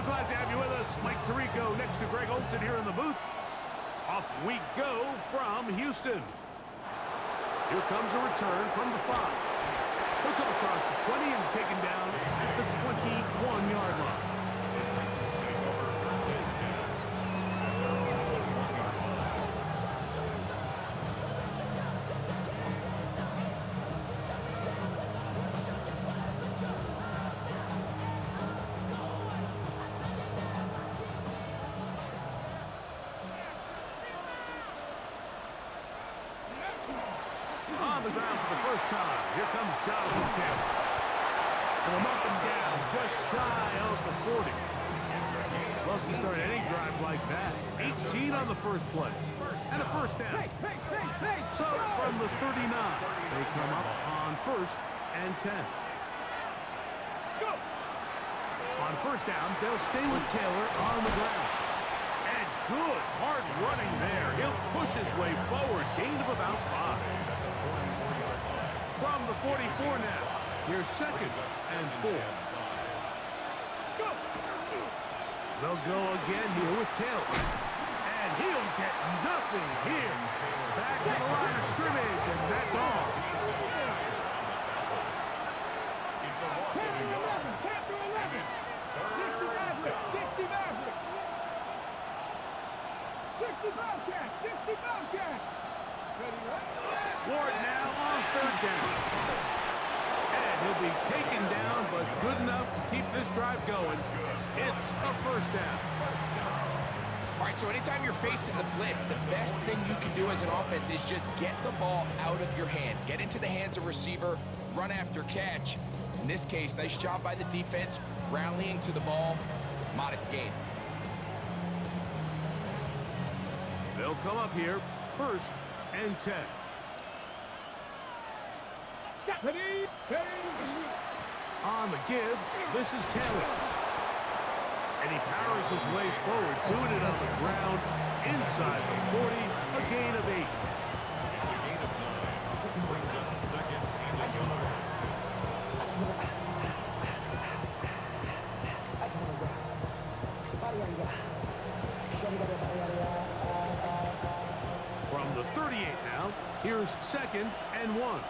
So glad to have you with us. Mike Tirico next to Greg Olsen here in the booth. Off we go from Houston. Here comes a return from the 5. He'll come across the 20 and taken down at the 21-yard line. On the ground for the first time. Here comes Jonathan Taylor. And we'll knock him down just shy of the 40. Love to start any drive like that. 18 on the first play. And a first down. So from the 39, they come up on 1st and 10. On first down, they'll stay with Taylor on the ground. And good hard running there. He'll push his way forward. Gain of about 5. From the 44 now, here's 2nd and 4. They'll go again here with Taylor. And he'll get nothing here. Back to the line of scrimmage, and that's all. It's a loss of 11. And it's 3rd and 60 Ward now on 3rd down. And he'll be taken down, but good enough to keep this drive going. It's a first down. All right, so anytime you're facing the blitz, the best thing you can do as an offense is just get the ball out of your hand. Get into the hands of receiver, run after catch. In this case, nice job by the defense, rallying to the ball, modest gain. They'll come up here, 1st and 10. On the give, this is Taylor. And he powers his way forward, doing it on the ground, inside the 40, a gain of 8. It's a gain of 9. This brings up 2nd and 11. From the 38 now, here's 2nd and 1.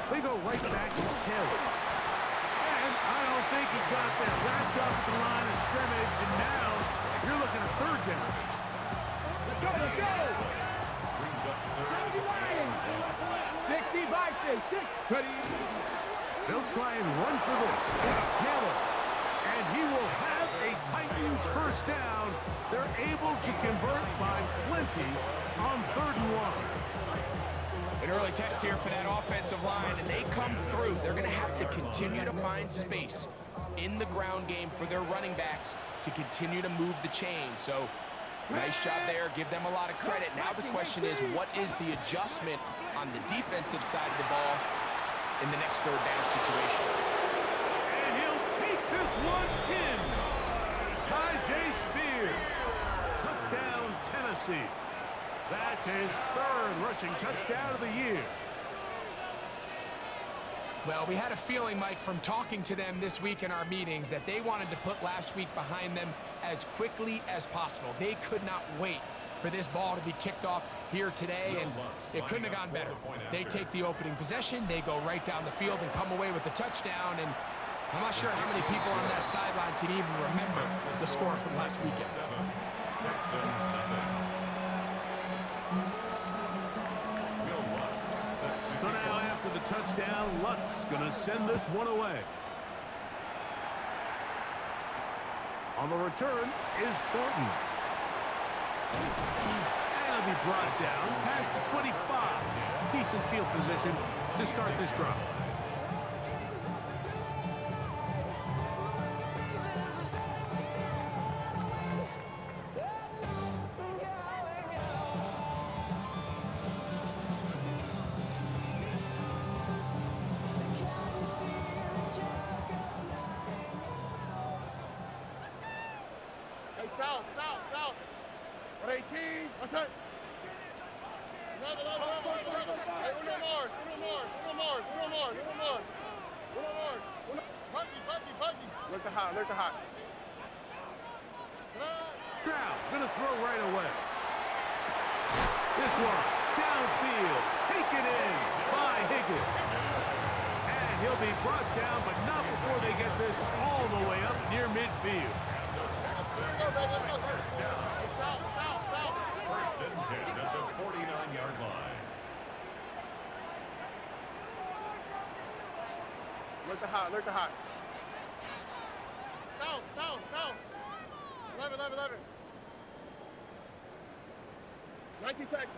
They go right back to Taylor. And I don't think he got that wrapped up at the line of scrimmage, and now you're looking at 3rd down. Let's go! Brings up 3rd. 60. They'll try and run for this. It's Taylor. And he will have a Titans first down. They're able to convert by plenty on 3rd and 1. An early test here for that offensive line, and they come through. They're going to have to continue to find space in the ground game for their running backs to continue to move the chain. So, nice job there. Give them a lot of credit. Now the question is, what is the adjustment on the defensive side of the ball in the next 3rd down situation? And he'll take this one in. Tyjae Spears. Touchdown, Tennessee. That's his 3rd rushing touchdown of the year. Well, we had a feeling, Mike, from talking to them this week in our meetings that they wanted to put last week behind them as quickly as possible. They could not wait for this ball to be kicked off here today, and it couldn't have gone better. They take the opening possession, they go right down the field and come away with the touchdown, and I'm not sure how many people on that sideline can even remember the score from last weekend. Texans nothing. So now after the touchdown, Lutz going to send this one away. On the return is Thornton. And he'll be brought down past the 25. Decent field position to start this drive. South. 118. What's that? Check. A little more. Look to hot, look to hot. Stroud gonna throw right away. This one, downfield, taken in by Higgins. And he'll be brought down, but not before they get this all the way up near midfield. First down. First and 10 at the 49-yard line. Look to hot, look to hot. Down. 11. 19 Texas.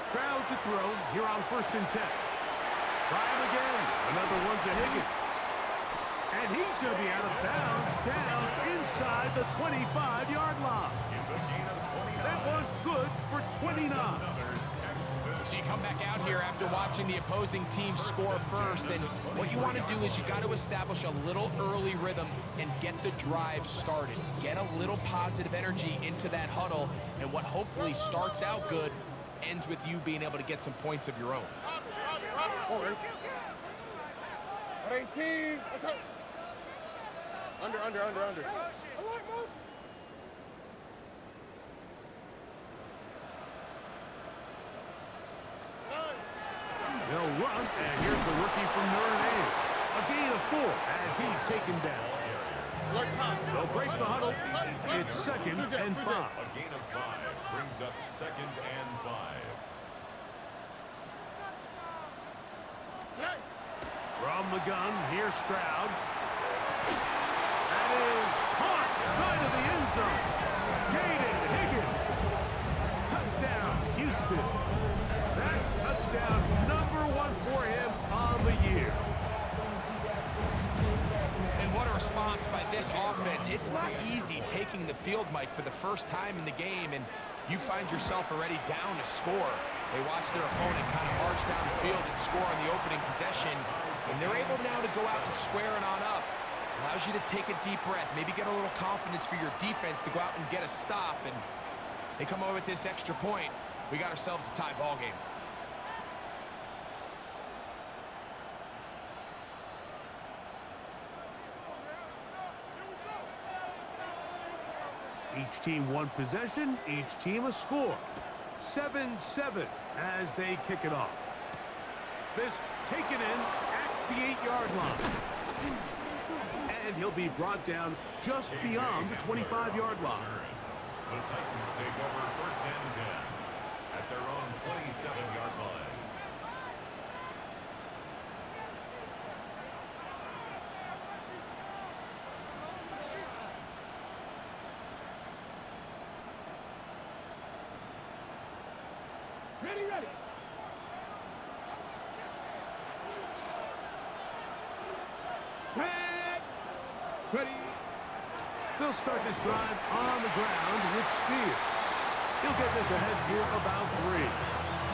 Stroud to throw here on 1st and 10. Try him again. Another one to Higgins. And he's going to be out of bounds down inside the 25-yard line. It's a gain of 29. That one good for 29. So you come back out here after watching the opposing team score first, and what you want to do is you got to establish a little early rhythm and get the drive started. Get a little positive energy into that huddle, and what hopefully starts out good ends with you being able to get some points of your own. 18. Let's go. Under. They'll run, and here's the rookie from Notre Dame. A gain of 4 as he's taken down. They'll break the huddle. It's 2nd and 5. A gain of 5 brings up 2nd and 5. From the gun, here's Stroud. That is caught side of the end zone. Jaden Higgins. Touchdown, Houston. That touchdown, number 1 for him on the year. And what a response by this offense. It's not easy taking the field, Mike, for the first time in the game, and you find yourself already down to score. They watch their opponent kind of march down the field and score on the opening possession, and they're able now to go out and square it on up. Allows you to take a deep breath, maybe get a little confidence for your defense to go out and get a stop, and they come over with this extra point. We got ourselves a tie ball game. Each team 1 possession, each team a score. 7-7 as they kick it off. This taken in at the 8-yard line. And he'll be brought down just beyond the 25-yard line. The Titans take over 1st and 10 at their own 27-yard line. Ready. Tag. Ready. They'll start this drive on the ground with Spears. He'll get this ahead for about 3.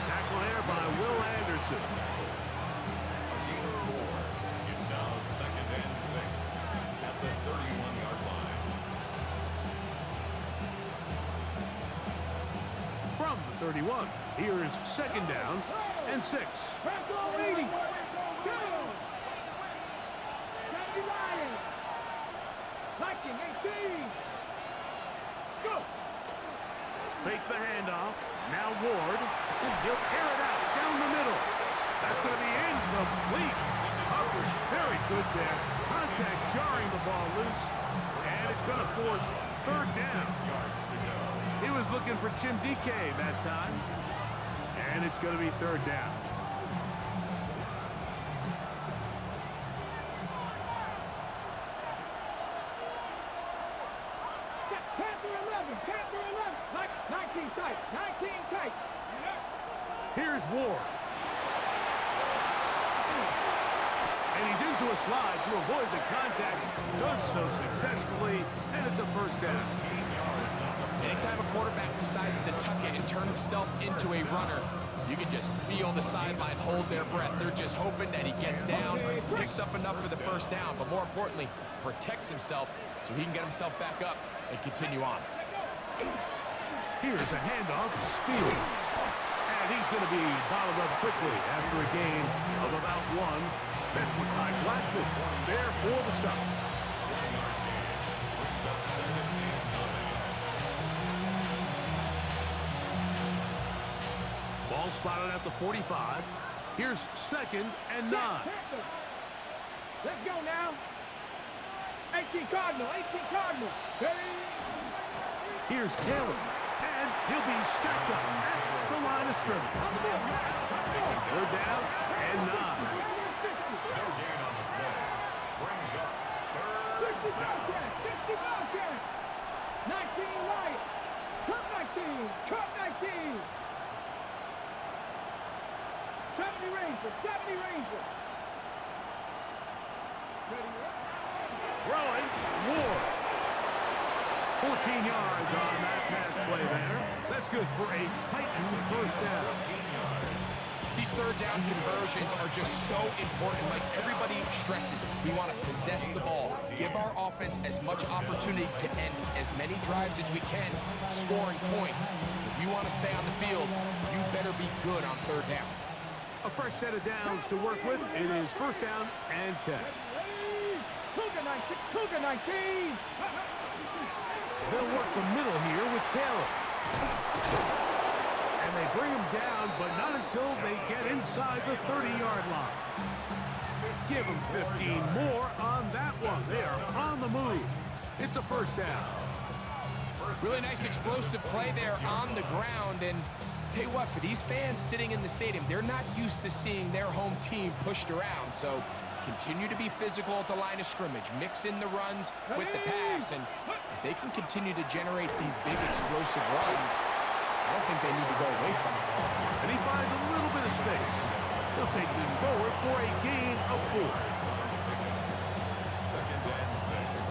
Tackle here by Will Anderson. A gain of 4. It's now 2nd and 6 at the 31-yard line. From the 31, here's 2nd down and 6. Back on 80. Go. Johnny Ryan. Liking 18. Let's go. Fake the handoff. Now Ward. He'll air it out down the middle. That's going to be incomplete. Coverage very good there. Contact jarring the ball loose. And it's going to force 3rd down. 6 yards to go. He was looking for Jim DK that time. And it's going to be 3rd down. Panther 11. 19 tight. Here's Ward. And he's into a slide to avoid the contact. Does so successfully, and it's a 1st down. 18 yards on the Anytime a quarterback decides to tuck it and turn himself into a runner, you can just feel the sideline hold their breath. They're just hoping that he gets down, picks up enough for the 1st down, but more importantly, protects himself so he can get himself back up and continue on. Here's a handoff to Spears. And he's going to be bottled up quickly after a gain of about one. That's Mekhi Blackmon there for the stop. Brings up second and 9. Ball spotted at the 45. Here's second and 9. Let's go now. 18 Cardinal, 18 Cardinal. Ready? Here's Taylor, and he'll be stacked up at the line of scrimmage. Third down and 9. No gain on the play. Brings up third 60 down. Bobcats, 60 Bobcats. 19 Lions. Cut 19, cut 19. 70 Rangers, 70 Rangers. Ready? Throwing, Ward. 14 yards on that pass play there. That's good for a Titans first down. These third down conversions are just so important. Like everybody stresses, we want to possess the ball, give our offense as much opportunity to end as many drives as we can, scoring points. So if you want to stay on the field, you better be good on third down. A fresh set of downs to work with. It is first down and 10. Cougar 19, Cougar 19. They'll work the middle here with Taylor. And they bring him down, but not until they get inside the 30-yard line. Give them 15 more on that one. They are on the move. It's a first down. Really nice explosive play there on the ground. And tell you what, for these fans sitting in the stadium, they're not used to seeing their home team pushed around. So continue to be physical at the line of scrimmage. Mix in the runs with the pass. And if they can continue to generate these big explosive runs, I don't think they need to go away from it. And he finds a little bit of space. He'll take this forward for a gain of 4. Second and 6.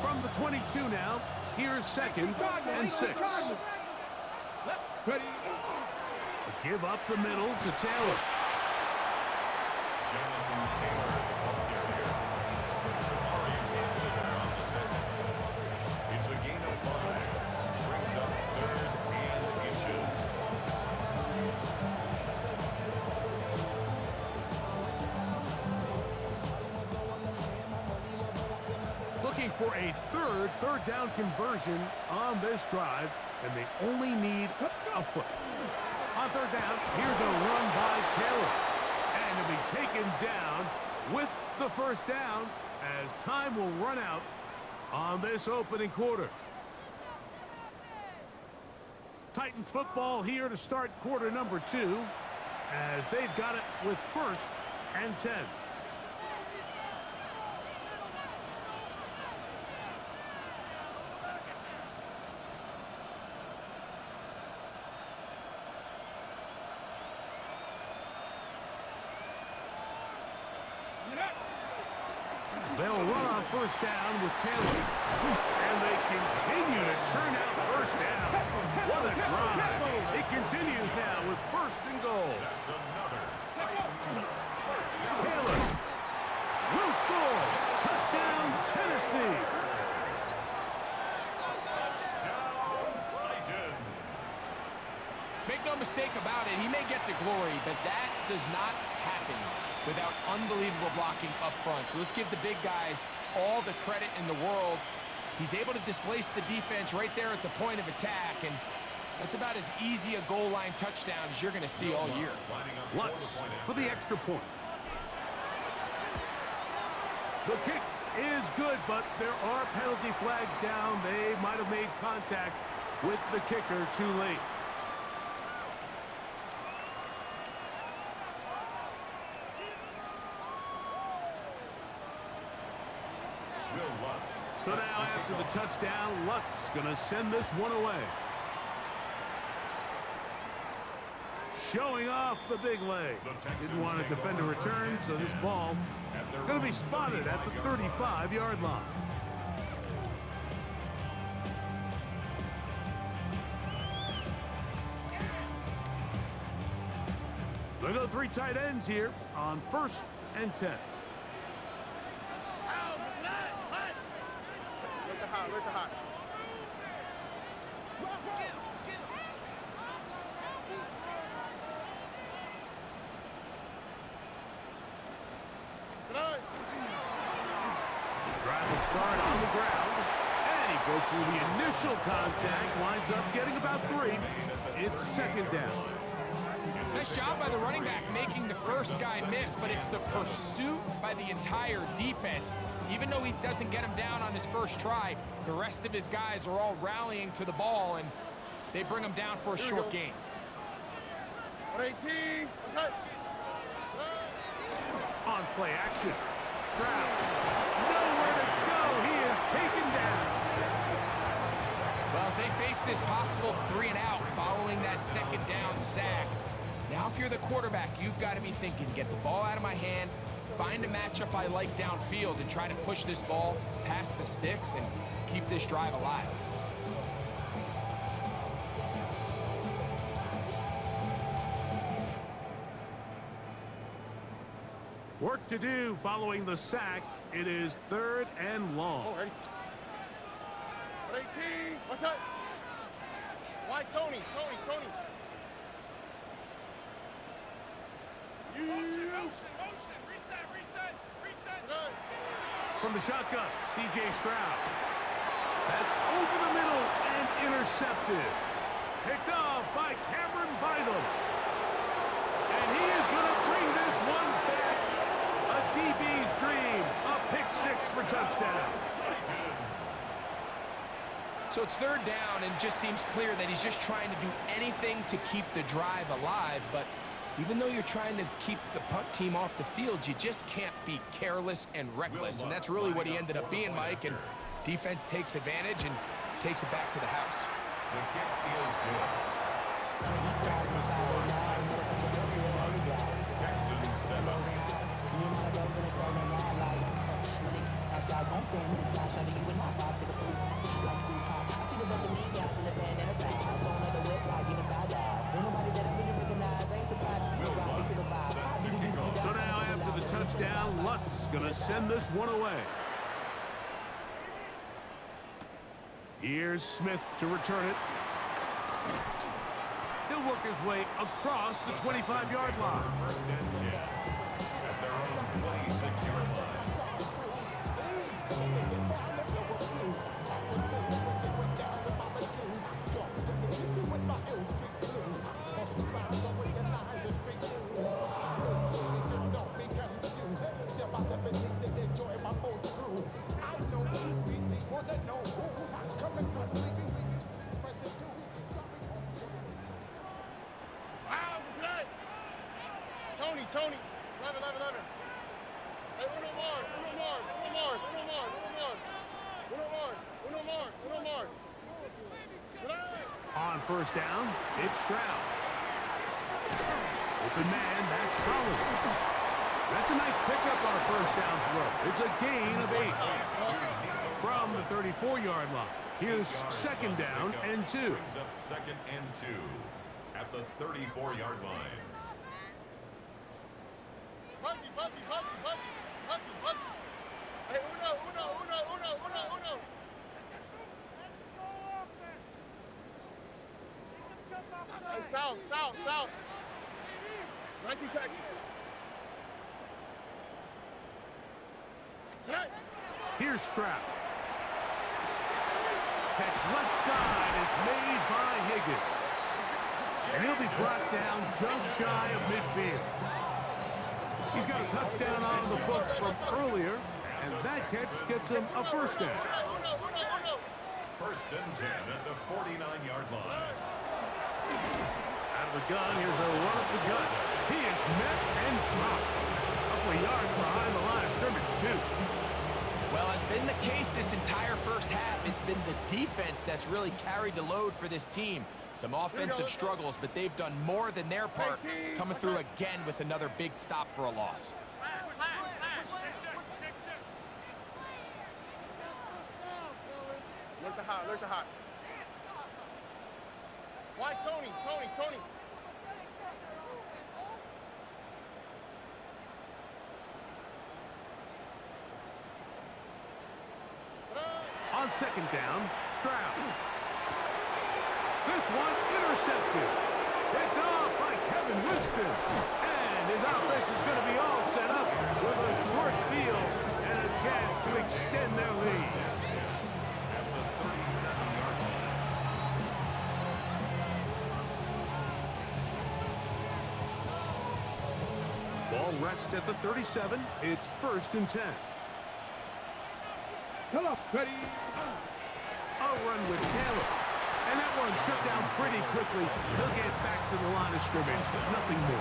From the 22 now, here's second and 6. Ready? Give up the middle to Taylor. Jonathan Taylor, the carrier. Amari Consider on the tackle. It's a gain of 5. Brings up third and inches. Looking for a third down conversion on this drive, and they only need a foot. On third down, here's a run by Taylor. And he'll be taken down with the first down as time will run out on this opening quarter. Titans football here to start quarter number 2 as they've got it with first and 10. They'll run on first down with Taylor. And they continue to churn out first down. What a drive. It continues now with first and goal. That's another Titans first down. Taylor will score. Touchdown, Tennessee. Touchdown, Titans. Make no mistake about it, he may get the glory, but that does not happen without unbelievable blocking up front. So let's give the big guys all the credit in the world. He's able to displace the defense right there at the point of attack, and that's about as easy a goal line touchdown as you're going to see all year. Lutz for the extra point. The kick is good, but there are penalty flags down. They might have made contact with the kicker too late. So now after the touchdown, Lutz gonna send this one away. Showing off the big leg. Didn't want to defend a return, so this ball gonna be spotted at the 35-yard line. They go 3 tight ends here on first and 10. hot, alert the hot. Drive will start on the ground. And he broke through the initial contact. Winds up getting about 3. It's second down. Nice job by the running back making the first guy miss, but it's the pursuit by the entire defense. Even though he doesn't get him down on his first try, the rest of his guys are all rallying to the ball, and they bring him down for a short gain. 118. What's up? On play action. Stroud. Nowhere to go. He is taken down. Well, as they face this possible 3 and out following that second down sack, now if you're the quarterback, you've got to be thinking, get the ball out of my hand, find a matchup I like downfield, and try to push this ball past the sticks and keep this drive alive. Work to do following the sack. It is 3rd and long. Oh, ready? 118. What's up? Why Tony? Tony. Reset. From the shotgun, C.J. Stroud. That's over the middle and intercepted. Picked off by Cameron Bynum. And he is going to bring this one back. A DB's dream. A pick 6 for touchdown. So it's 3rd down, and just seems clear that he's just trying to do anything to keep the drive alive. But even though you're trying to keep the punt team off the field, you just can't be careless and reckless. And that's really what he ended up being, Mike. And defense takes advantage and takes it back to the house. The kick feels good. Texans set up. So now after the touchdown, Lutz going to send this one away. Here's Smith to return it. He'll work his way across the 25-yard line. First and 10 at their own 26-yard line. Tony. 11. Hey, Uno Mars. On first down, it's Stroud. Open man, that's Collins. That's a nice pickup on a first down throw. It's a gain of 8. From the 34-yard line. Here's second down and 2. Brings up 2nd and 2 at the 34-yard line. Buggy. Hey, Uno. Hey, south. 19 Texas. Tonight. Here's Stroud. Catch left side is made by Higgins. And he'll be brought down just shy of midfield. He's got a touchdown on the books from earlier, and that catch gets him a first down. First and 10 at the 49-yard line. Out of the gun, here's a run up the gut. He is met and dropped. A couple of yards behind the line of scrimmage, too. Well, as been the case this entire first half, it's been the defense that's really carried the load for this team. Some offensive struggles, but they've done more than their part, coming through again with another big stop for a loss. Alert the hot. Why Tony? On On second down, Stroud. This one intercepted. Picked off by Kevin Winston. And his offense is going to be all set up with a short field and a chance to extend their lead. At the 37-yard line. Ball rests at the 37. It's 1st and 10. Hello, ready. A run with Taylor. And that one shut down pretty quickly. He'll get back to the line of scrimmage. Nothing more.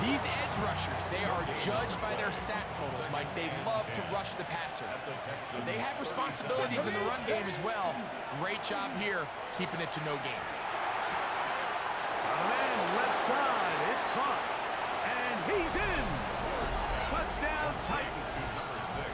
These edge rushers, they are judged by their sack totals, Mike. They love to rush the passer. But they have responsibilities in the run game as well. Great job here, keeping it to no gain. Man, left side. It's caught. And he's in. Touchdown, Titans. Number 6.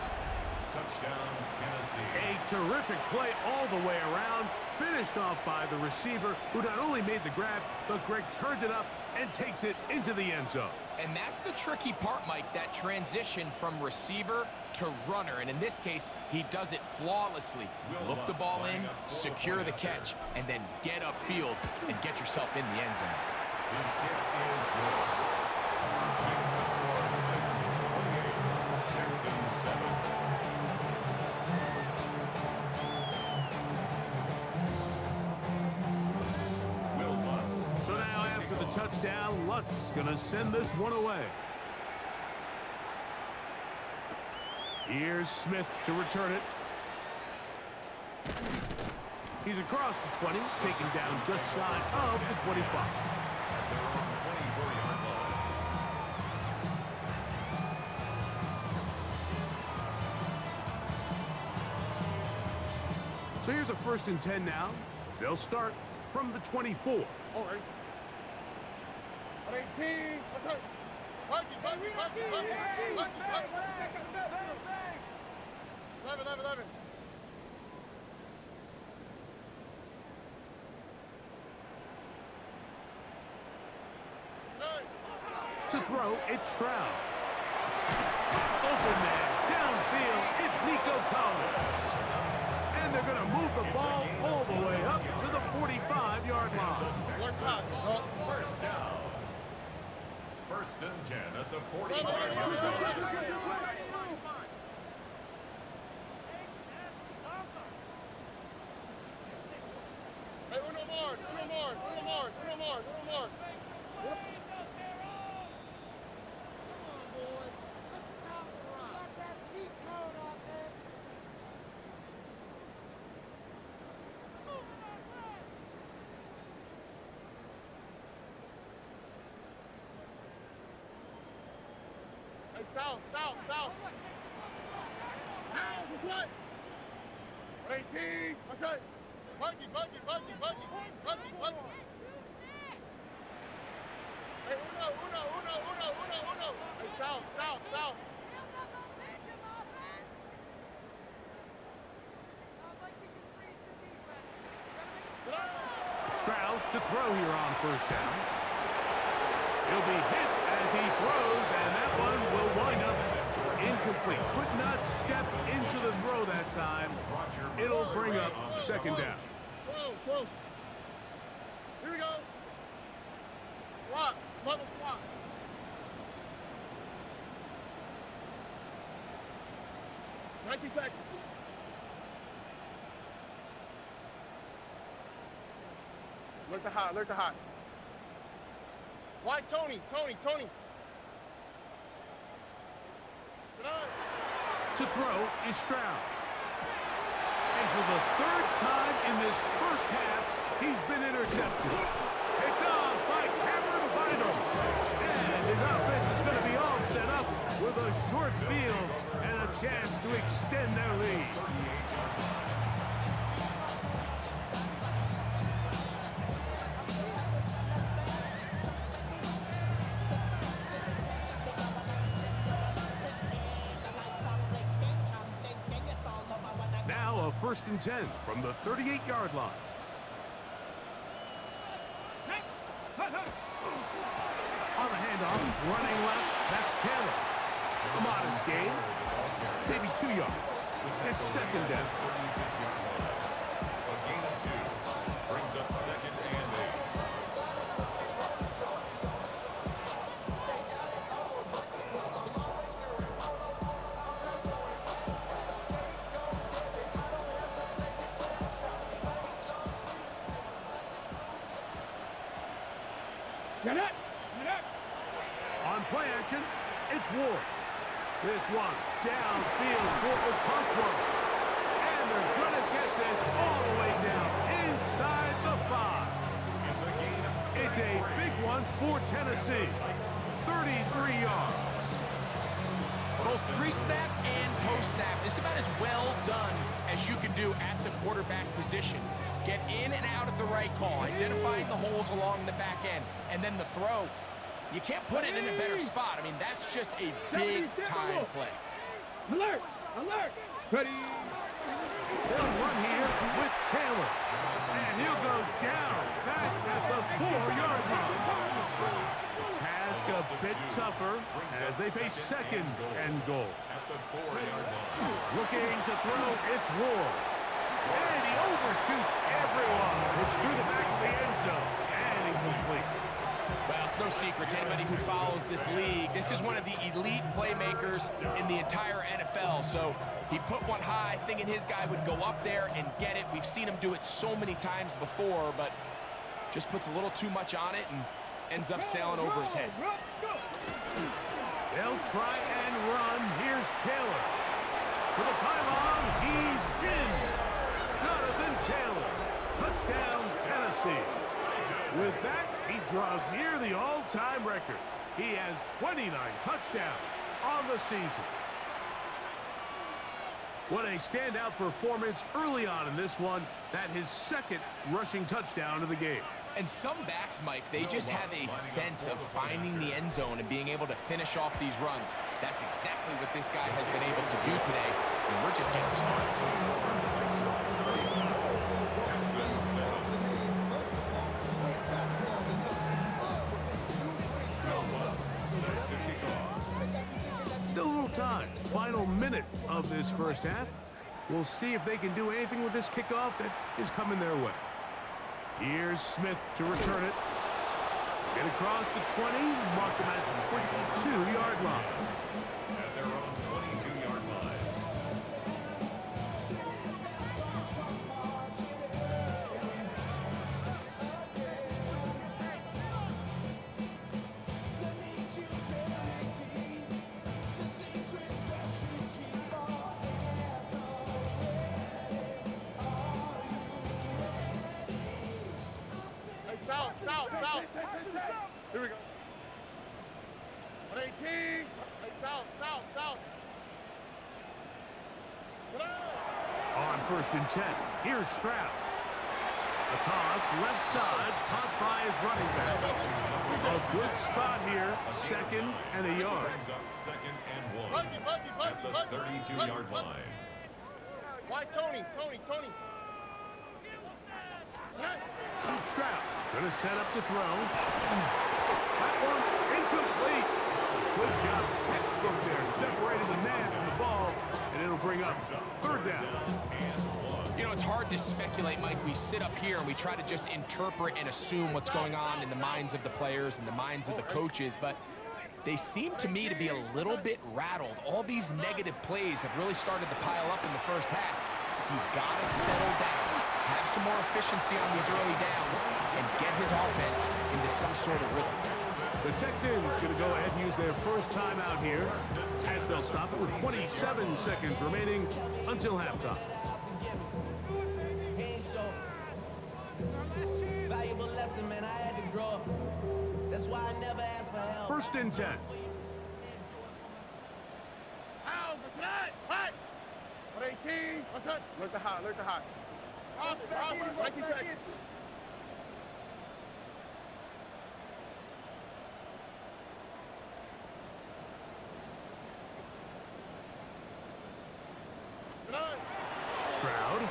Touchdown, Tennessee. A terrific play all the way around. Finished off by the receiver, who not only made the grab, but Greg turned it up and takes it into the end zone. And that's the tricky part, Mike, that transition from receiver to runner. And in this case, he does it flawlessly. Look the ball in, secure the catch, and then get upfield and get yourself in the end zone. His kick is good. Makes the score Titans 28, Texans 7. So now after the touchdown, Lutz gonna send this one away. Here's Smith to return it. He's across the 20, taken down just shy of the 25. At their own 24-yard line. So here's a 1st and 10 now. They'll start from the 24. All right. 18. What's up? Bucky. 11. To throw, it's Stroud. Open man, downfield, it's Nico Collins. And they're going to move the ball all the way up to the 45-yard line. First down. 1st and 10 at the 45-yard line. Hey, uno more. Hey, south. Now, what's up? 18. What's up? Bucky. Hey, uno. Hey, south. Stroud to throw here on 1st down. He'll be hit as he throws, and that one will wind up incomplete. Could not step into the throw that time. It'll bring up 2nd down. 12. Here we go. Swap. Double swap. Nike Texas. Look the hot. Why Tony? To throw is Stroud. And for the 3rd time in this 1st half, he's been intercepted. Picked off by Cameron Vital. And his offense is going to be all set up with a short field and a chance to extend their lead. Now a 1st and 10 from the 38-yard line. On the handoff, running left, that's Taylor. A modest gain, maybe 2 yards. It's second down. 36-yard line. A gain of 2. Brings up second and 8. Get up! Get up! On play action, it's Ward. This one downfield for Okonkwo. And they're going to get this all the way down inside the 5. It's a gain of It's a big one for Tennessee. 33 yards. Both pre-snap and post-snap. It's about as well done as you can do at the quarterback position. Get in and out of the right call, identifying the holes along the back end, and then the throw. You can't put it in a better spot. I mean, that's just a big-time play. Alert! Alert! Ready! They'll run here with Taylor. And he'll go down back at the 4-yard line. Task a bit tougher as they face second and goal. at the 4-yard line. Looking to throw, it's Ward. And he overshoots everyone. It's through the back of the end zone. And incomplete. Well, it's no secret to anybody who follows this league. This is one of the elite playmakers in the entire NFL. So he put one high, thinking his guy would go up there and get it. We've seen him do it so many times before, but just puts a little too much on it and ends up sailing over his head. Run, go! They'll try and run. Here's Taylor. To the pylon, he's in. Jonathan Taylor. Touchdown, Tennessee. With that, he draws near the all-time record. He has 29 touchdowns on the season. What a standout performance early on in this one. That his second rushing touchdown of the game. And some backs, Mike, they just have a sense of finding the end zone and being able to finish off these runs. That's exactly what this guy has been able to do today, and we're just getting started. Still a little time. Final minute of this first half. We'll see if they can do anything with this kickoff that is coming their way. Here's Smith to return it. Get across the 20, mark him at the 22-yard line. At their own 22-yard line. Hey, south, south, south. Here we go. 118. Hey, south, south, south. Get out. On 1st and 10, here's Stroud. A toss, left side, caught by his running back. A good spot here, second and a yard. Brings up second and 1. Buggy, buggy, At buggy, the buggy. 32-yard line. Why Tony? Tony, Tony. Stroud gonna set up the throw. That one incomplete. Good job, textbook there, separating the man from the ball, and it'll bring up 3rd down. You know, it's hard to speculate, Mike. We sit up here and we try to just interpret and assume what's going on in the minds of the players and the minds of the coaches, but they seem to me to be a little bit rattled. All these negative plays have really started to pile up in the first half. He's got to settle down, have some more efficiency on these early downs, and get his offense into some sort of rhythm. The Texans going to go ahead and use their first timeout here as they'll stop it with 27 seconds remaining until halftime. Valuable lesson, man. I had to grow up. That's why I never asked for help. 1st and 10. Ow, that's right. Hot. 118. What's up? Look the hot, look the hot. Right in Texas. Stroud.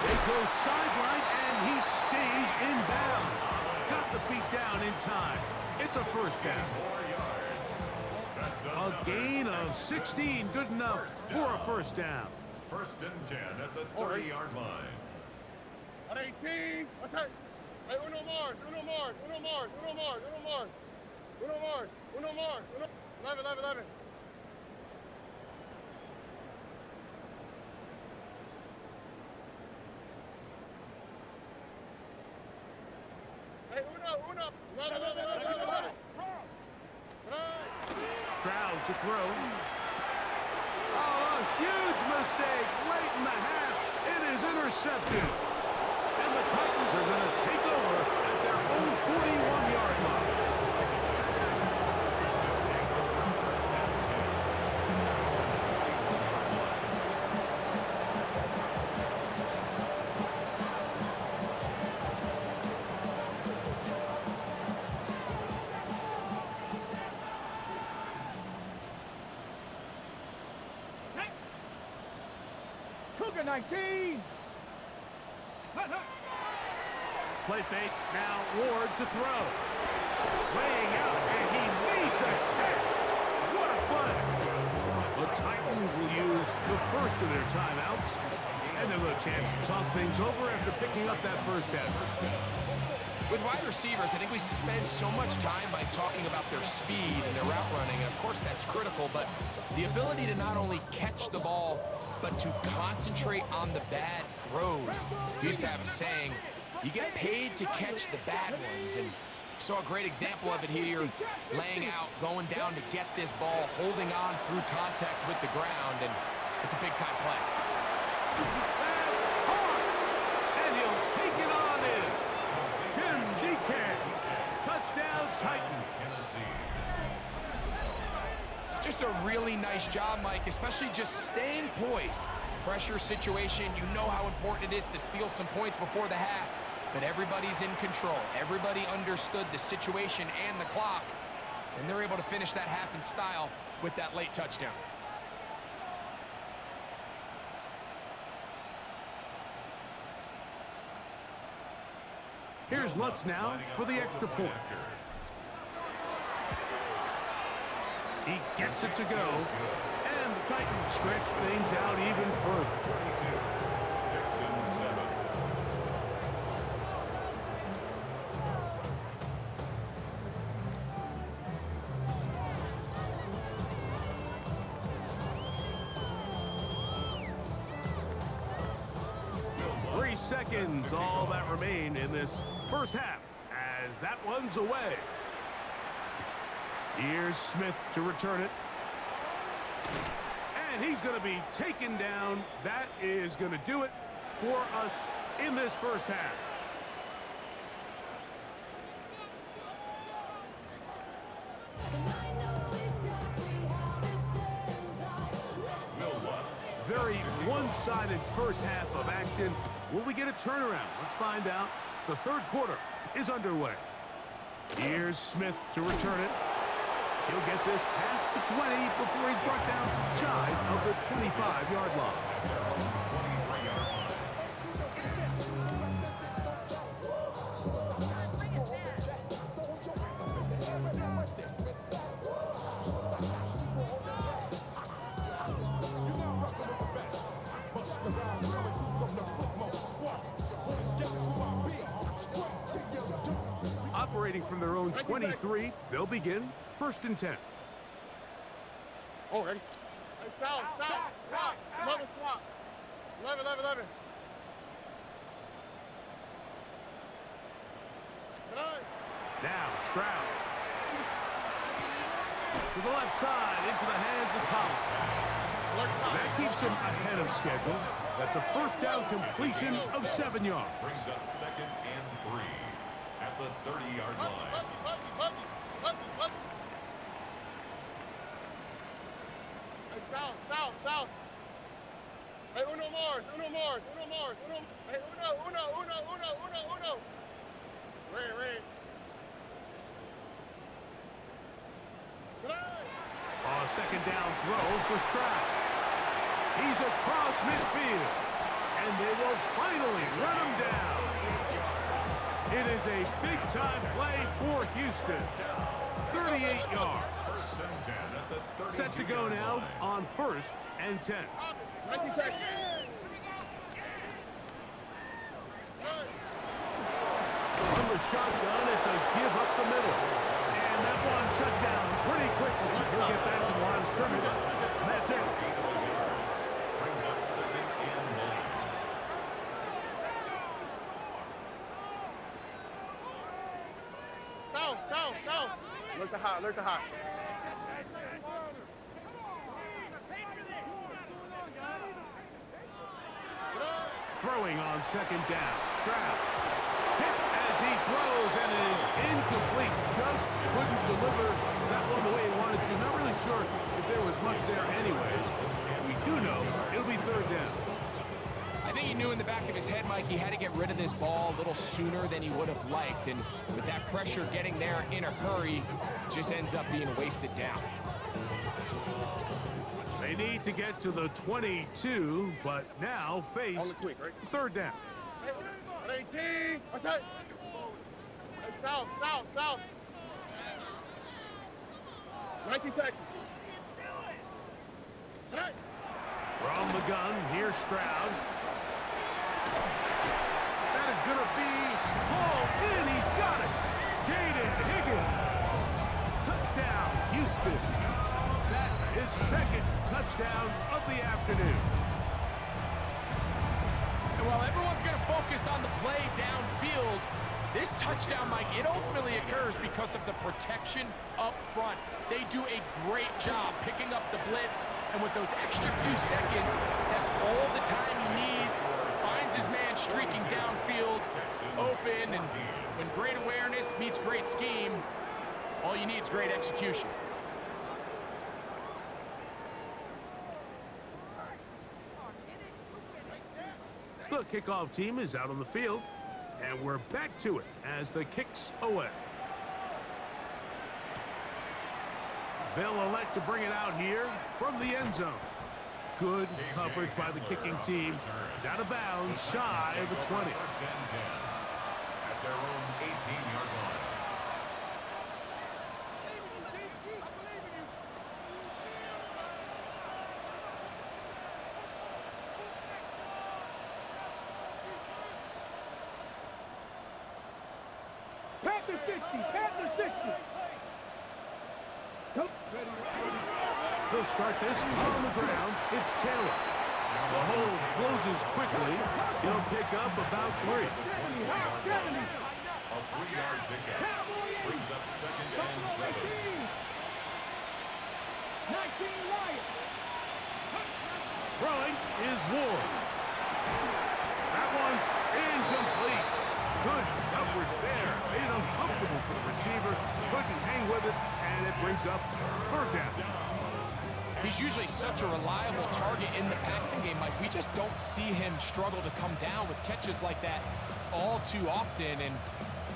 They go sideline, and he stays in bounds. Got the feet down in time. It's a 1st down. 4 yards. That's a A gain of 16, good enough for a first down. First and 10 at the 30-yard line. At 18. What's that? Hey, uno Mars, uno Mars, uno Mars, uno Mars, uno Mars. Uno Mars, uno Mars, uno. 11, 11, 11. Hey, uno. 11, 11, 11, 11. Stroud to throw. Oh, a huge mistake late in the half. It is intercepted. And the Titans are going to take over at their own 41-yard line. Cougar 19. Play fake, now Ward to throw. Laying out, and he made the catch. What a play. The Titans will use the first of their timeouts, and they'll have a chance to talk things over after picking up that first down. With wide receivers, I think we spend so much time by talking about their speed and their route running, and of course that's critical, but the ability to not only catch the ball, but to concentrate on the bad throws. We used to have a saying, you get paid to catch the bad ones, and saw a great example of it here, laying out, going down to get this ball, holding on through contact with the ground, and it's a big-time play. That's hard, and he'll take it on in. Jim Deacon, touchdown Titans. Just a really nice job, Mike, especially just staying poised. Pressure situation, you know how important it is to steal some points before the half, but everybody's in control. Everybody understood the situation and the clock, and they're able to finish that half in style with that late touchdown. Here's Lutz now for the extra point. He gets it to go, and the Titans stretch things out even further. Texans 7. Seconds, all that remain in this first half, as that one's away. Here's Smith to return it. And he's going to be taken down. That is going to do it for us in this first half. Very one-sided first half of action. Will we get a turnaround? Let's find out. The third quarter is underway. Here's Smith to return it. He'll get this past the 20 before he's brought down shy of the 25-yard line. Operating from their own 23, they'll begin first and 10. Oh, ready? Hey, south. Another swap. 11. Now Stroud. To the left side, into the hands of Collins. That keeps him ahead of schedule. That's a first down completion of 7 yards. Brings up second and 3 at the 30-yard line. Hey, south. Hey, uno Mars. Hey, uno. Red. Second down throw for Stroud. He's across midfield, and they will finally run him down. It is a big-time play for Houston. 38 yards. First and 10 at the 32-yard Set to go now line. on 1st and 10. 19 Texas. From the shotgun, it's a give up the middle. And that one shut down pretty quickly. He'll get back to the line of scrimmage. And that's it. Brings up second and 9. Down. Look to hot. Throwing on 2nd down. Stroud. Hit as he throws, and it is incomplete. Just couldn't deliver that one the way he wanted to. Not really sure if there was much there anyways. We do know it'll be 3rd down. I think he knew in the back of his head, Mike, he had to get rid of this ball a little sooner than he would have liked. And with that pressure getting there in a hurry, just ends up being a wasted down. They need to get to the 22, but now face On the quick, right? 3rd down. 18. What's that? Hey, south. 19 Texas. Hey. From the gun, here's Stroud. That is going to be hauled in. He's got it. Jaden Higgins. Touchdown, Houston. That is 2nd touchdown of the afternoon. And while everyone's going to focus on the play downfield, this touchdown, Mike, it ultimately occurs because of the protection up front. They do a great job picking up the blitz, and with those extra few seconds, that's all the time he needs. Finds his man streaking downfield, open, and when great awareness meets great scheme, all you need is great execution. The kickoff team is out on the field, and we're back to it as the kick's away. They'll elect to bring it out here from the end zone. Good coverage by the kicking team. It's out of bounds, shy of the 20. First and 10 at their own 18-yard line. Panther 60. Nope. They'll start this on the ground. It's Taylor. The hole closes quickly. He'll pick up about 3. A 3-yard pickup brings up second and 7. 19 Lions. Throwing is Ward. That one's incomplete. Good coverage there. Made it uncomfortable for the receiver. Couldn't hang with it, and it brings up 3rd down. He's usually such a reliable target in the passing game, Mike. We just don't see him struggle to come down with catches like that all too often. And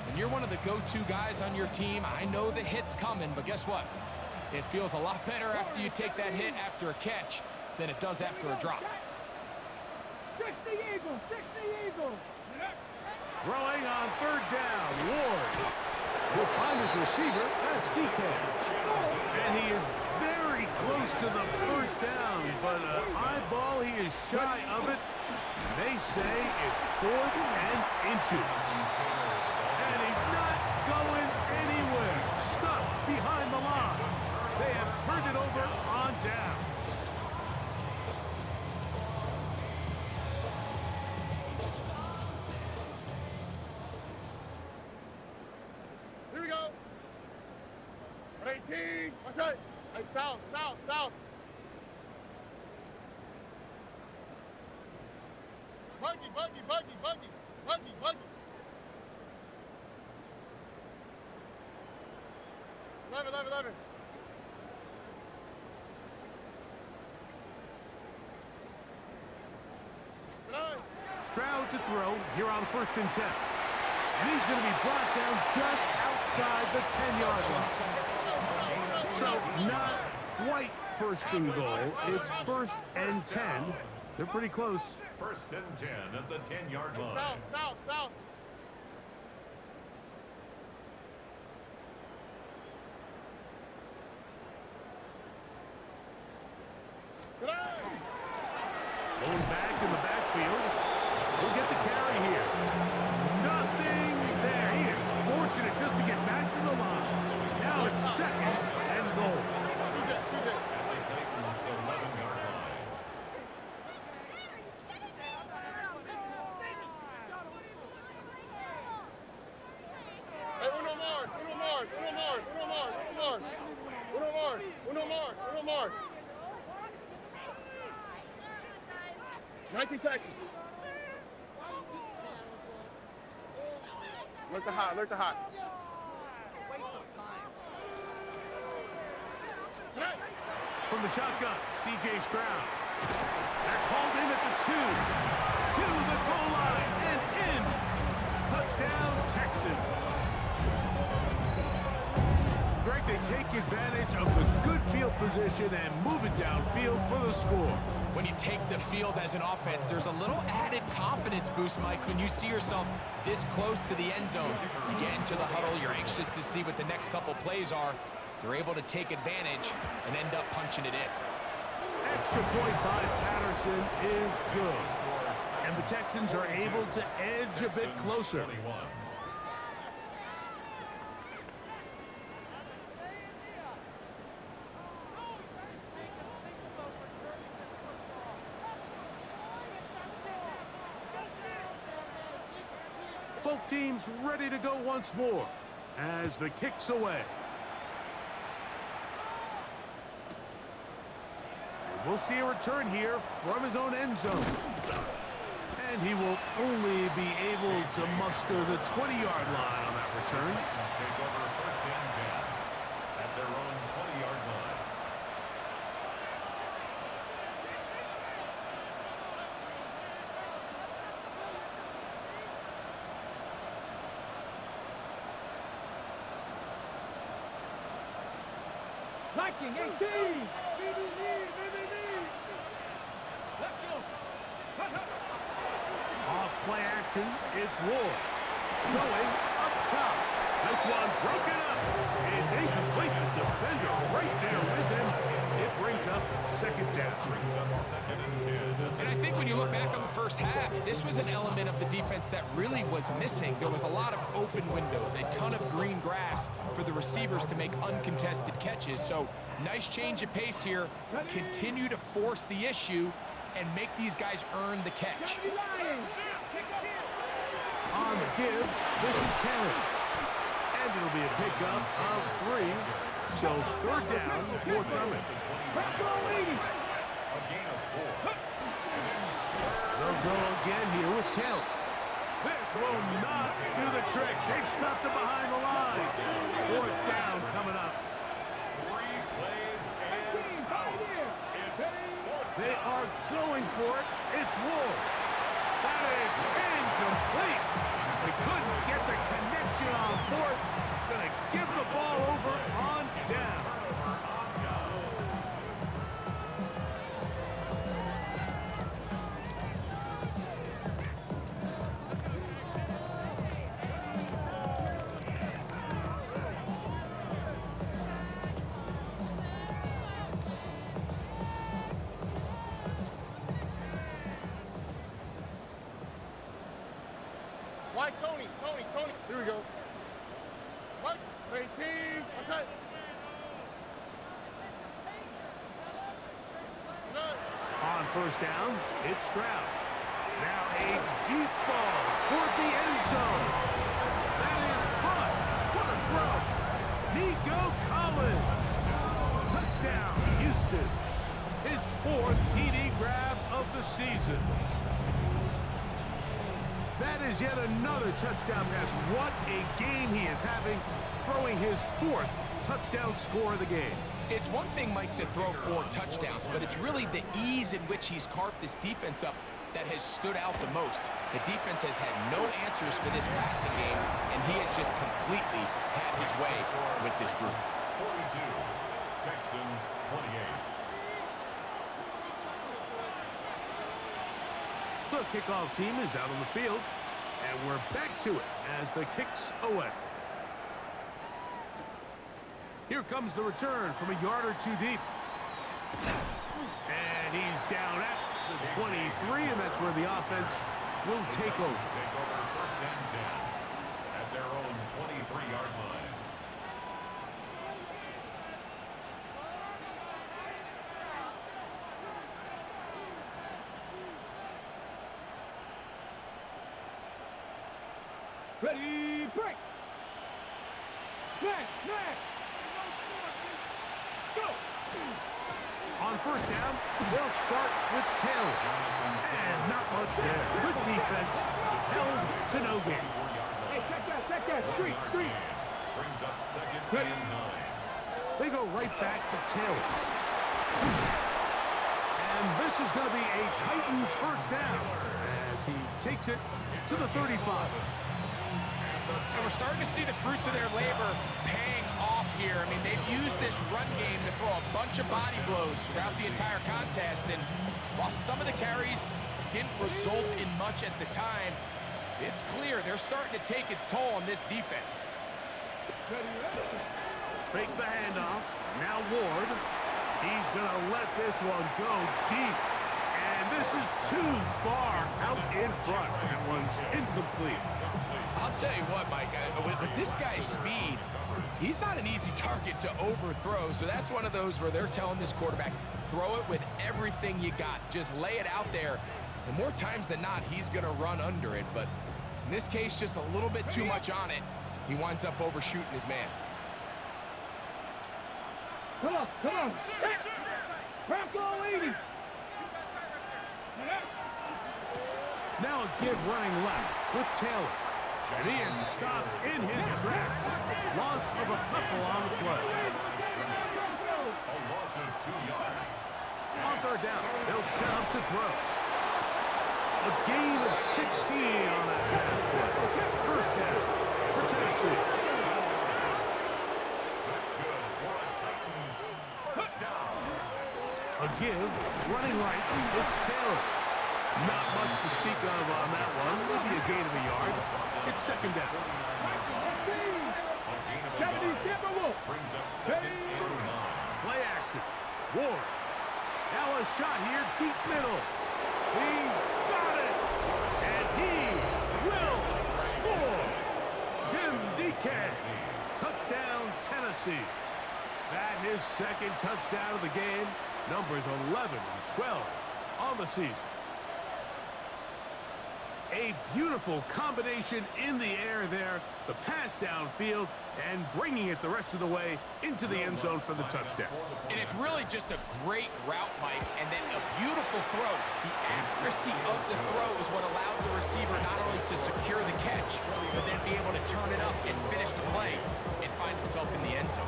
when you're one of the go-to guys on your team, I know the hit's coming, but guess what? It feels a lot better after you take that hit after a catch than it does after a drop. 60 Eagles. Throwing on 3rd down. Ward will find his receiver. That's DK. And he is very close to the 1st down, but an eyeball, he is shy of it. They say it's 4th and inches. And he's not going anywhere. Stuffed behind the line. They have turned it over on down. Here we go. 18. What's that? Hey, south. Buggy. 11. Stroud to throw here on 1st and 10. And he's going to be brought down just outside the 10-yard line. So not quite 1st and goal. It's 1st and 10. They're pretty close. First and 10 at the 10-yard line. South. Going back in the backfield. He'll get the carry here. Nothing there. He is fortunate just to get back to the line. Now it's second and goal. And the Titans 11-yard line. Hey, uno más, uno más, uno más, uno más, uno más. Uno más, uno más, uno más. 19 Texas. Alert the hot, alert the hot. From the shotgun, C.J. Stroud. They're called in at the 2. To the goal line and in. Touchdown, Texans. Greg, they take advantage of the good field position and move it downfield for the score. When you take the field as an offense, there's a little added confidence boost, Mike, when you see yourself this close to the end zone. You get into the huddle, you're anxious to see what the next couple plays are. They're able to take advantage and end up punching it in. Extra point by Patterson is good. And the Texans are able to edge a bit closer. 21. Both teams ready to go once more as the kick's away. And we'll see a return here from his own end zone. And he will only be able to muster the 20-yard line on that return. Titans take over first and 10 at their own 20-yard line. Viking 18. Let's go. Off play action, it's Ward. Going up top. This one broken up. It's incomplete. The defender right there with him. It brings up second down. Second and 10. And I think when you look back on the first half, this was an element of the defense that really was missing. There was a lot of open windows, a ton of green grass for the receivers to make uncontested catches. So nice change of pace here. Continue to force the issue and make these guys earn the catch. On the give, this is Taylor. And it'll be a pickup of 3. So third down, forthcoming. A gain of 4. They'll go again here with Taylor. This will not do the trick. They've stopped it behind the line. Fourth down coming up. 3 plays and out. It's fourth. They are going for it. It's Ward. That is incomplete. They couldn't get the connection on fourth. Gonna give the ball over on down. Why Tony? Tony. Here we go. What? 18. What's that? On first down, it's Stroud. Now a deep ball toward the end zone. That is caught. What a throw. Nico Collins. Touchdown, Houston. His 4th TD grab of the season. That is yet another touchdown pass. What a game he is having, throwing his 4th touchdown score of the game. It's one thing, Mike, to throw 4 touchdowns, but it's really the ease in which he's carved this defense up that has stood out the most. The defense has had no answers for this passing game, and he has just completely had his way with this group. 42. Texans 28. The kickoff team is out on the field, and we're back to it as the kick's away. Here comes the return from a yard or 2 deep. And And he's down at the 23, and that's where the offense will take over. Take over first and 10 at their own 23-yard line. Ready, break. Snap, snap. Go. On first down, they'll start with Taylor. And not much there. Good defense. Held to no gain. Hey, check that. Street. Brings up second and 9. They go right back to Taylor. And this is going to be a Titans first down as he takes it to the 35. And we're starting to see the fruits of their labor paying off here. I mean, they've used this run game to throw a bunch of body blows throughout the entire contest. And while some of the carries didn't result in much at the time, it's clear they're starting to take its toll on this defense. Fake the handoff. Now Ward. He's going to let this one go deep. And this is too far out in front. That one's incomplete. I'll tell you what, Mike, with this guy's speed, he's not an easy target to overthrow. So that's one of those where they're telling this quarterback, throw it with everything you got. Just lay it out there. And more times than not, he's going to run under it. But in this case, just a little bit too much on it. He winds up overshooting his man. Come on. Bronco 80. Now a give running left with Taylor. And he is stopped in his tracks. Loss of a couple on the play. A loss of 2 yards. On third down, they'll set up to throw. A gain of 16 on that pass play. First down for Tennessee. That's good for a Titans first down. A give, running right, it's Taylor. Not much to speak of on that one. Maybe a gain of a yard. It's second down. A gain of a yard. Brings up second and 9. Play action. Ward. Now a shot here, deep middle. He's got it. And he will score. Jim DeCas. Touchdown, Tennessee. That his second touchdown of the game. Numbers 11 and 12 on the season. A beautiful combination in the air there. The pass downfield and bringing it the rest of the way into the end zone for the touchdown. And it's really just a great route, Mike, and then a beautiful throw. The accuracy of the throw is what allowed the receiver not only to secure the catch, but then be able to turn it up and finish the play and find himself in the end zone.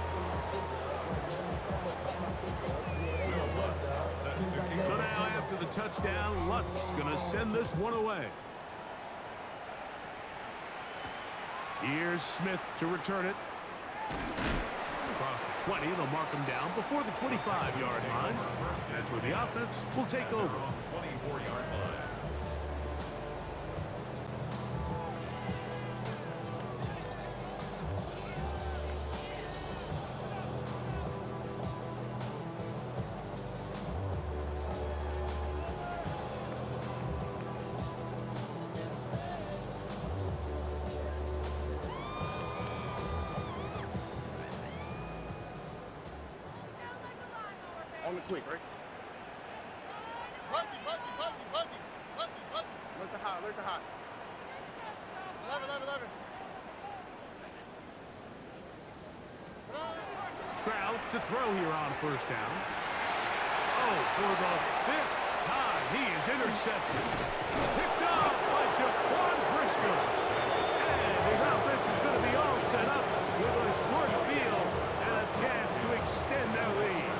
So now after the touchdown, Lutz gonna send this one away. Here's Smith to return it. Across the 20, they'll mark him down before the 25-yard line. That's where the offense will take over. 24-yard line. On the quick, right? Buggy. Look to high. 11. Stroud to throw here on first down. Oh, for the 5th time, he is intercepted. Picked up by Jaquan Briscoe. And his offense is going to be all set up with a short field and a chance to extend their lead.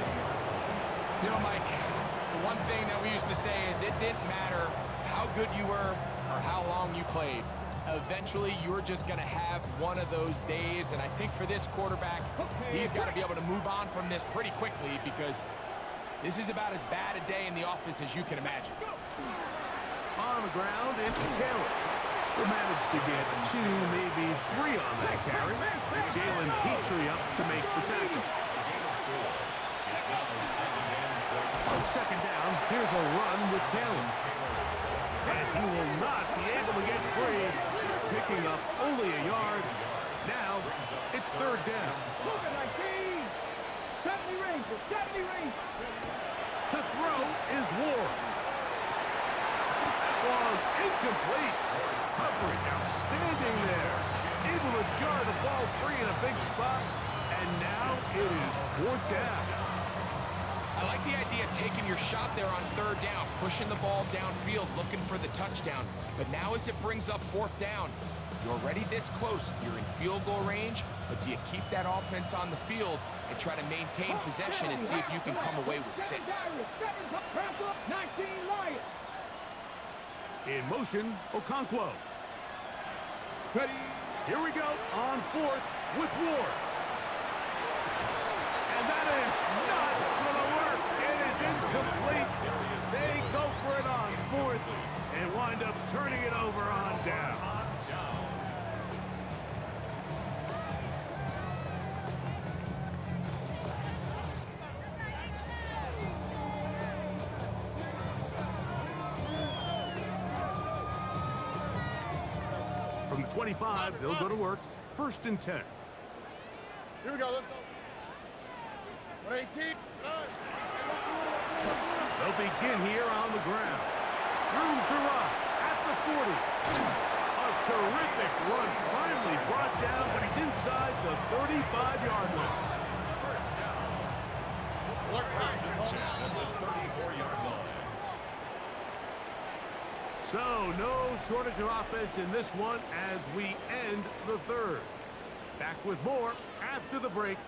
You know, Mike, the one thing that we used to say is it didn't matter how good you were or how long you played. Eventually, you're just going to have one of those days, and I think for this quarterback, he's got to be able to move on from this pretty quickly because this is about as bad a day in the office as you can imagine. On the ground, it's Taylor, who managed to get 2, maybe 3 on that carry. Jalen Petrie up to make the tackle. It's now second and 7. second down. Here's a run with Taylor. And he will not be able to get free, picking up only a yard. Now, it's third down. Look at 19. 70 range. 70 range. To throw is Ward. That one incomplete. Coverage outstanding there. Able to jar the ball free in a big spot. And now it is fourth down. I like the idea of taking your shot there on third down, pushing the ball downfield, looking for the touchdown. But now as it brings up fourth down, you're already this close. You're in field goal range, but do you keep that offense on the field and try to maintain possession and see if you can come away with 6? 19 Lions. In motion, Okonkwo. Ready. Here we go on fourth with Ward. And that is not going to work. It is incomplete. They go for it on fourth and wind up turning it over on down. From the 25, they'll go to work. First and 10. Here we go. Let's go. 18. They'll begin here on the ground. Room to run at the 40. A terrific run finally brought down, but he's inside the 35-yard line. First down. First and 10 at the 34-yard line. So, no shortage of offense in this one as we end the third. Back with more after the break.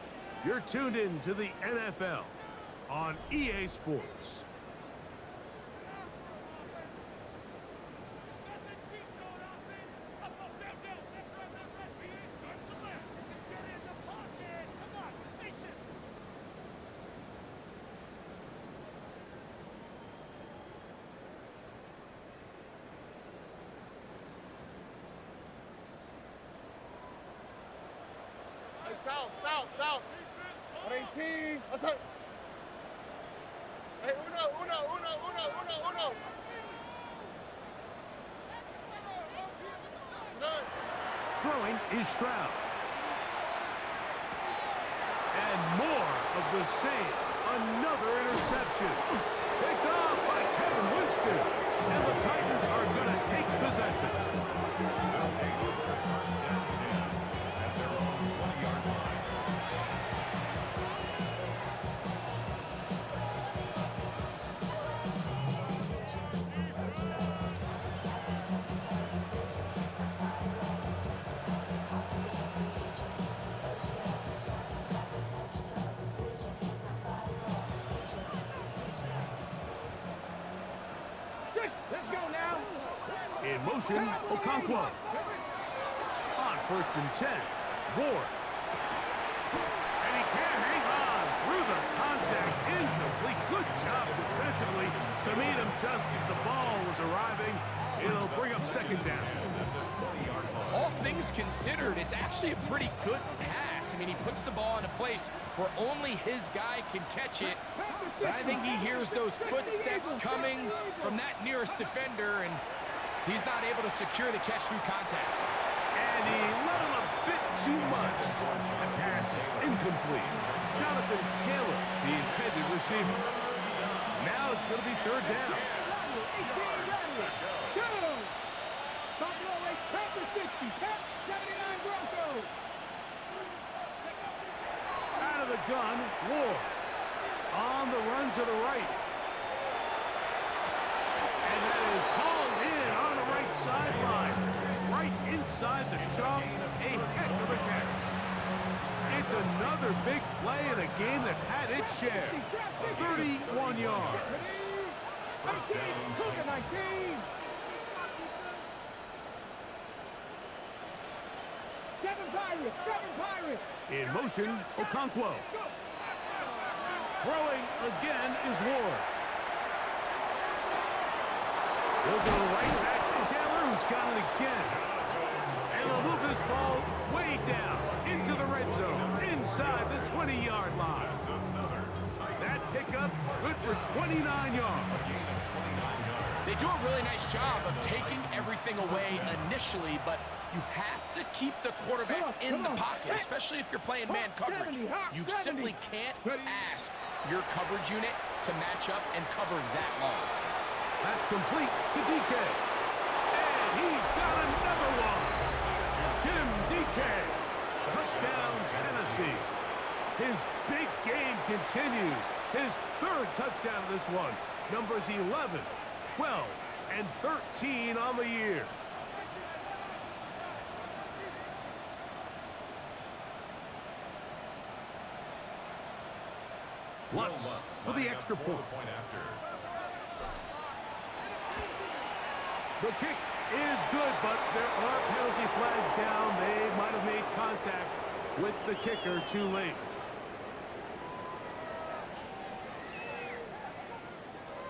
You're tuned in to the NFL on EA Sports. Hey, south. 18. Let's go. Hey, uno. Good. Throwing is Stroud. And more of the same. Another interception. Picked off by Kevin Winston. And the Titans are going to take possession. They'll take over first and 10 at their own 20-yard line. Let's go now. In motion, Okonkwo. On first and 10, Ward. And he can't hang on through the contact. Incomplete. Good job defensively to meet him just as the ball was arriving. It'll bring up second down. All things considered, it's actually a pretty good pass. I mean, he puts the ball in a place where only his guy can catch it. But I think he hears those footsteps coming from that nearest defender, and he's not able to secure the catch through contact. And he let him a bit too much. The pass is incomplete. Jonathan Taylor, the intended receiver. Now it's going to be third down. Out of the gun, Ward. On the run to the right. And that is hauled in on the right sideline. Right inside the chalk. A heck of a catch. It's another big play in a game that's had its share. 31 yards. First down, 19. 7 Pirates. In motion, Okonkwo. Throwing again is Ward. He'll go right back to Taylor, who's got it again. And they'll move this ball way down into the red zone, inside the 20-yard line. That pickup, good for 29 yards. They do a really nice job of taking everything away initially, but you have to keep the quarterback in the pocket, especially if you're playing man coverage. You simply can't ask your coverage unit to match up and cover that long. That's complete to DK. And he's got another one. Jim DK. Touchdown, Tennessee. His big game continues. His third touchdown of this one. Numbers 11, 12, and 13 on the year. Lutz for the extra point. The kick is good, but there are penalty flags down. They might have made contact with the kicker too late.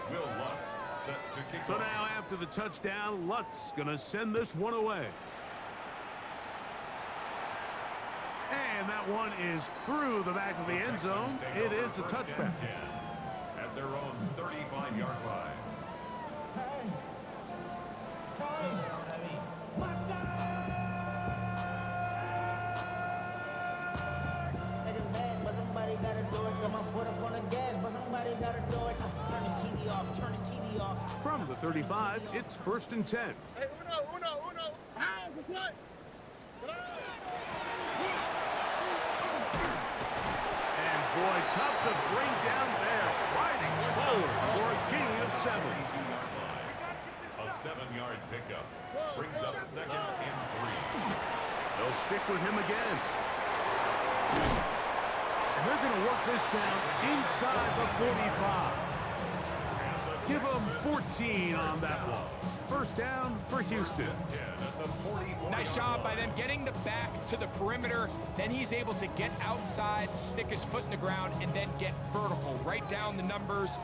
Will Lutz set to kick So off. now after the touchdown, Lutz gonna send this one away. And that one is through the back of the end zone. It is a touchback. At their own 35-yard line. But somebody gotta do it. Got my foot up on the gas, but somebody gotta do it. Turn his TV off. Turn his TV off. From the 35, it's 1st and 10. Hey, uno. Hands, what's up? And boy, tough to bring down there. Fighting forward for a gain of 7. A 7-yard pickup brings up 2nd and 3. They'll stick with him again. And they're going to work this down inside the 45. Give them 14 on that one. First down for Houston. Nice job by them getting the back to the perimeter. Then he's able to get outside, stick his foot in the ground, and then get vertical. Right down the numbers.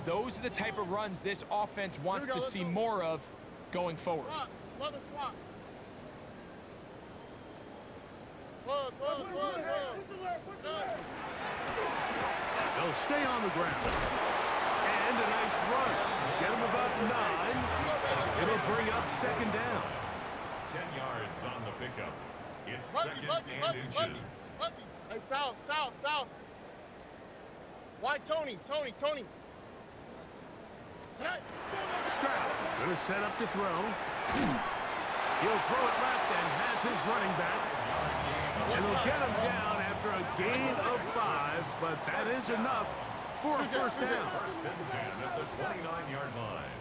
Those are the type of runs this offense wants to see more of going forward. Mother swap. Run. They'll stay on the ground. And a nice run. Get them about 9. It'll bring up 2nd down. 10 yards on the pickup. It's 2nd and inches. Hey, south. Why Tony? Stroud gonna set up to throw. He'll throw it left and has his running back. And they'll get him down after a gain of 5, but that is enough for a first down. 1st and 10 at the 29-yard line.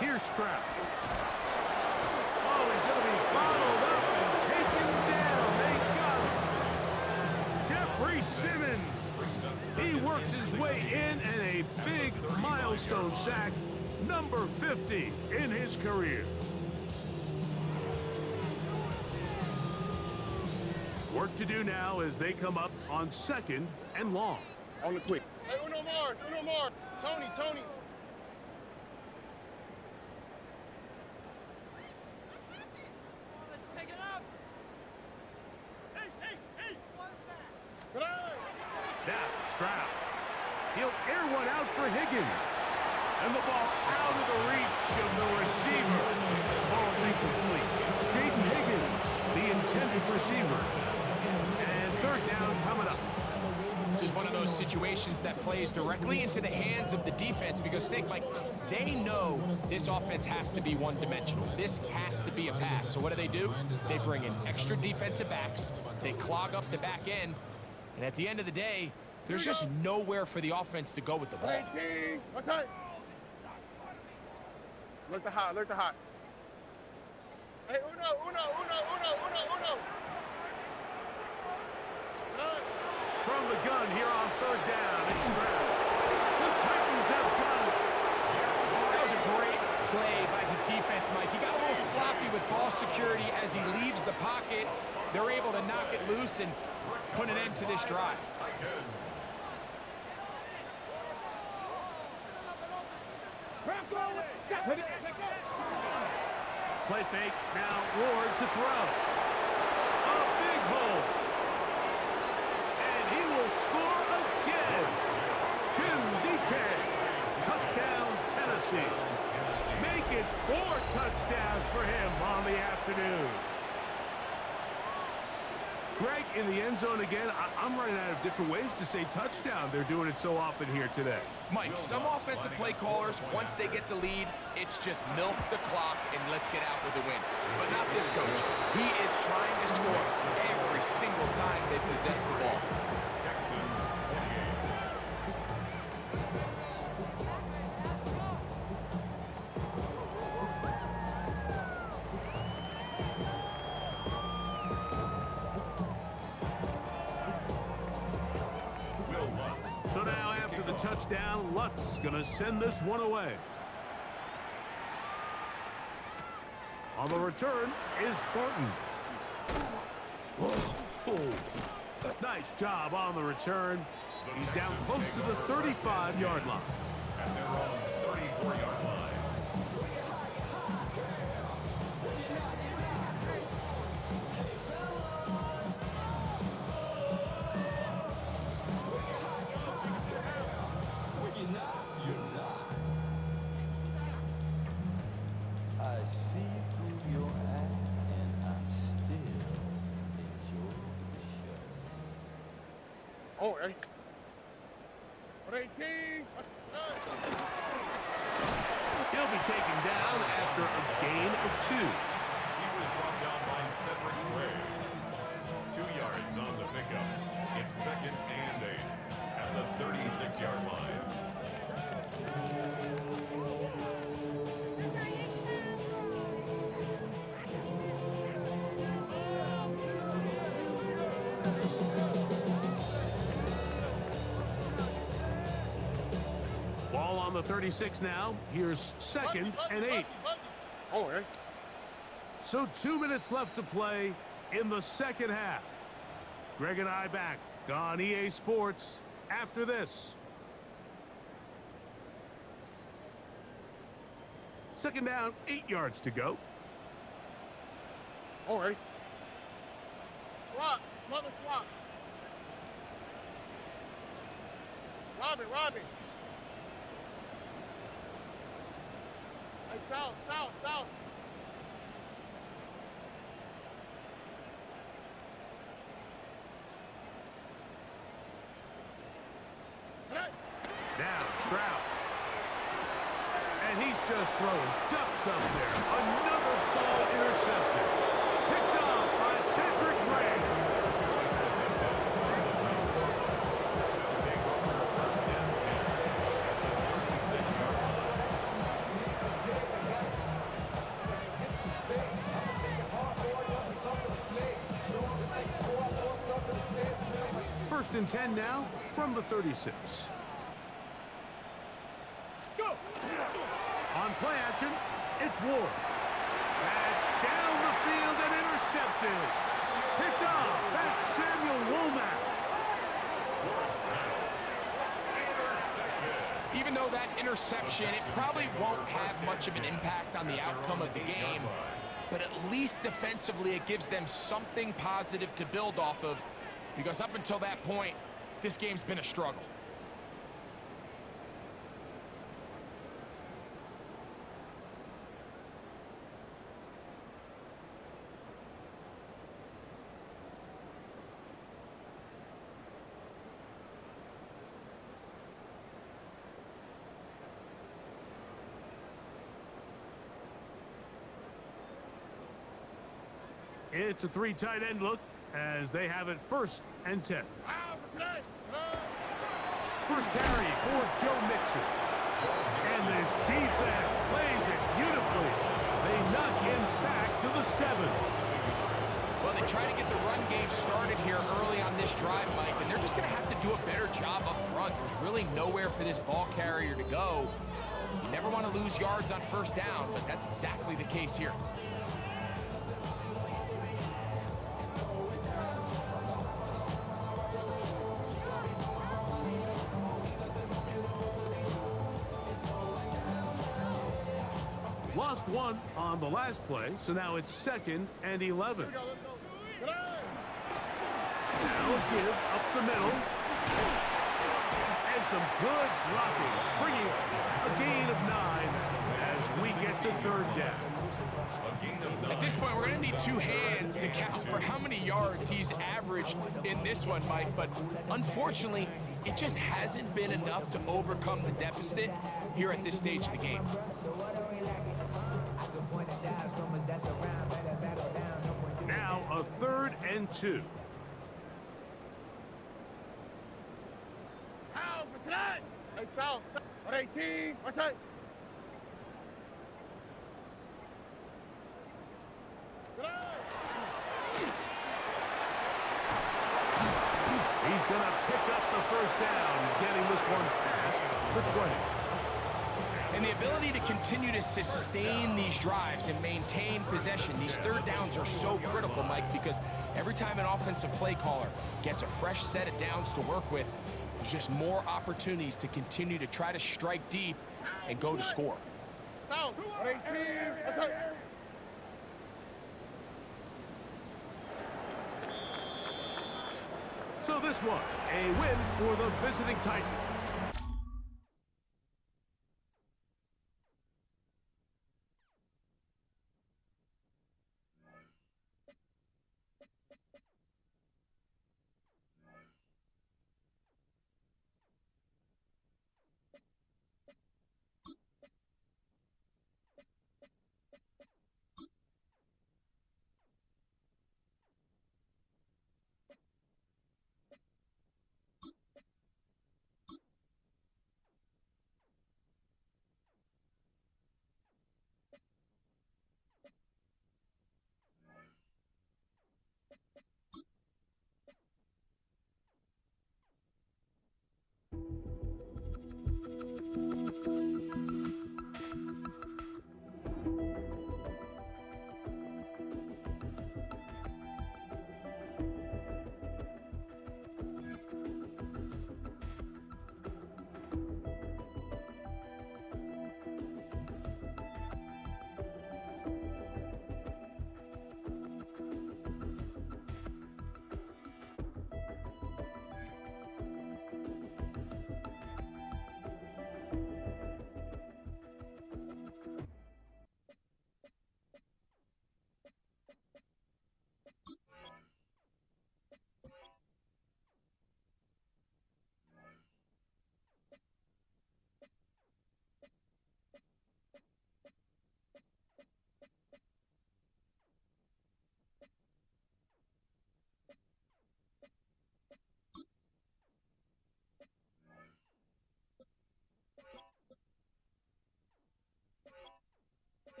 Here's Stroud. Oh, he's going to be followed up and taken down. They got it. Jeffrey Simmons. He works his way in and a big milestone sack, number 50 in his career. Work to do now as they come up on 2nd and long. On the quick. Hey, Uno Mars. Tony. Pick it up. Hey. Now, Stroud. He'll air one out for Higgins. And the ball out of the reach of the receiver. Ball's incomplete. Jaden Higgins, the intended receiver. And 3rd down coming up. This is one of those situations that plays directly into the hands of the defense because think, like, they know this offense has to be one-dimensional. This has to be a pass. So what do? They bring in extra defensive backs. They clog up the back end. And at the end of the day, there's just nowhere for the offense to go with the ball. 18. What's up? Alert the hot. Hey, Uno. From the gun here on 3rd down, it's Stroud. The Titans have got it. That was a great play by the defense, Mike. He got a little sloppy with ball security as he leaves the pocket. They're able to knock it loose and put an end to this drive. Play fake. Now Ward to throw. A big hole. And he will score again. Jim DK. Touchdown, Tennessee. Make it 4 touchdowns for him on the afternoon. Greg, in the end zone again, I'm running out of different ways to say touchdown. They're doing it so often here today. Mike, some offensive play callers, once they get the lead, it's just milk the clock and let's get out with a win. But not this coach. He is trying to score every single time they possess the ball. Texans 28. Will Lutz. So now after the touchdown, Lutz gonna send this one away. On the return is Thornton. Oh, nice job on the return. He's down close to the 35-yard line. At their own 34-yard line. I see through your eye, and I still enjoy the show. Oh, hey. 18. He'll be taken down after a gain of 2. He was brought down by Cedric Gray. 2 yards on the pickup. It's 2nd and 8 at the 36-yard line. Ball on the 36 now. Here's 2nd and 8. Oh, hey. So 2 minutes left to play in the second half. Greg and I back on EA Sports after this. 2nd down, 8 yards to go. Oh, hey. Swap. Mother swap. Robbie. Hey, south. Hey. Now Stroud. And he's just throwing ducks up there. Another ball intercepted. Picked off by Cedric Gray. Take over 1st and 10 at the 36-yard line. 1st and 10 now from the 36. Go! On play action, it's Ward. That's down the field and intercepted. Picked off. That's Samuel Womack. Even though that interception, it probably won't have much of an impact on the outcome of the game, but at least defensively it gives them something positive to build off of, because up until that point, this game's been a struggle. It's a 3 tight end look as they have it 1st and 10. First carry for Joe Mixon. And this defense plays it beautifully. They knock him back to the 7. Well, they try to get the run game started here early on this drive, Mike, and they're just going to have to do a better job up front. There's really nowhere for this ball carrier to go. You never want to lose yards on 1st down, but that's exactly the case here. lost one on the last play, so now it's 2nd and 11. Let's go. Get on. Now a give up the middle. And some good blocking. Springing a gain of 9 as we get to 3rd down. A gain of 9. At this point, we're going to need 2 hands to count for how many yards he's averaged in this one, Mike. But unfortunately, it just hasn't been enough to overcome the deficit here at this stage of the game. Now a 3rd and 2. How? What's that? Hey, South. On 18. What's that? Get on. He's going to pick up the 1st down, getting this one past the 20. And the ability to continue to sustain these drives and maintain possession, these 3rd downs are so critical, Mike, because every time an offensive play caller gets a fresh set of downs to work with, there's just more opportunities to continue to try to strike deep and go to score. South. On 18. What's that? So this one, a win for the visiting Titans.